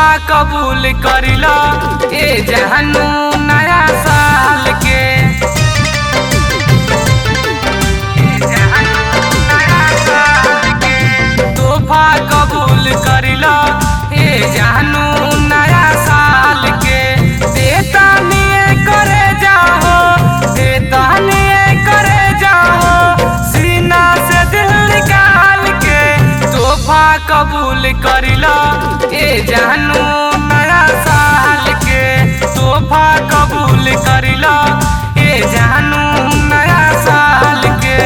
तोहफा कबूल करिला ए जानू नया साल के। तोहफा कबूल करिला ए जानू नया साल के। देता निये करे जाओ, देता निये करे जाओ, सीना से दिल निकाल के। तोहफा कबूल करिला ए जानू नया साल के। तोहफा कबूल करिला ए जानू नया साल के।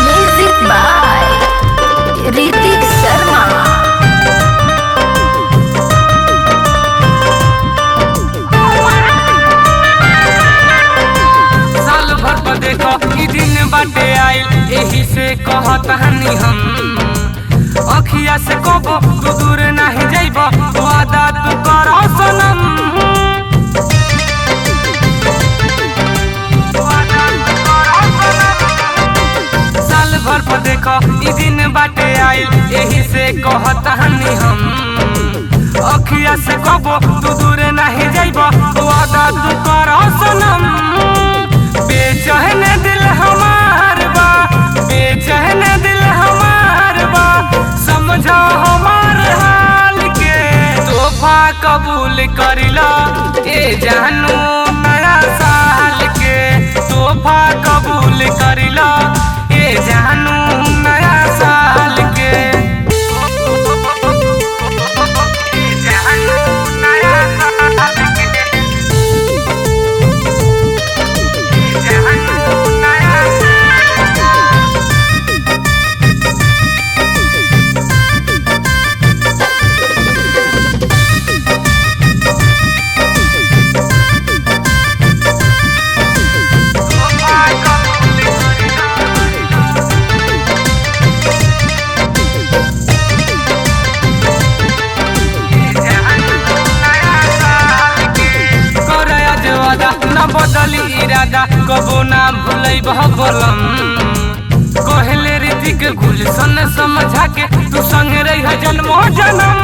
Music by Hrithik Sharma. साल भर पर देखो ई दिन बाटे आइल, एही से कहत हनी हम। अखिया से कबो तू दूर नहीं जाइब, वादा तू कर सनम। साल भर पर देखो ई दिन बाटे आइल, एही से कहत हनी हम। अखिया से कबो तू दूर नहीं जाइब, वादा तू कर सनम। बेचैन दिल हमार बा, बेचैन दिल हमार बा, समझो हमार हाल के। तोहफा कबूल करिला ए जानू नया साल के। तोहफा कबूल करिला ए जानू नया साल के। ए जानू नया साल के। न बदली इरादा कबो ना भूलै बलम। कहले ऋतिक गुलशन समझा के, तू संग रह जन्मो जन्म।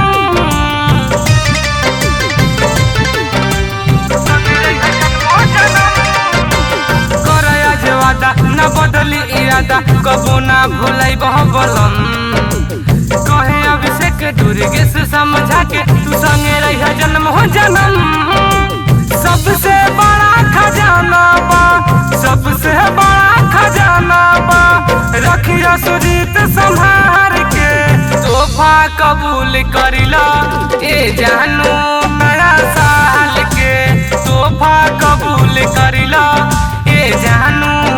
करया जे वादा न बदली इरादा कबो ना भूलै बलम। कहे अभिषेक दुर्गेश समझा के, तू संग रह जन्मो जन्म। सबसे बड़ा खजाना बा, सबसे बड़ा खजाना बा, रखिया सुजीत संभार के। तोहफा कबूल करिला ए जानू नया साल के। तोहफा कबूल करिला ए जानू